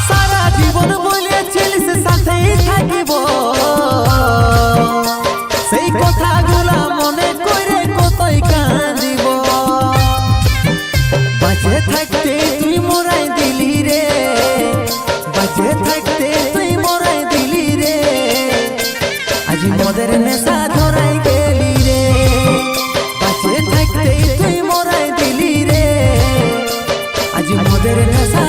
সারা জীবন বলেছিলিস সাথেই থাকিব, সেই কথাগুলা মনে করে কতই কাঁদিব। বাঁচে থাকতে তুই মোরাই দিলি রে, বাঁচে থাকতে তুই মোরাই দিলি রে, আজ মদের নেশা ধরাই গেলি রে। বাঁচে থাকতে তুই মোরাই দিলি রে, আজ মদের নেশা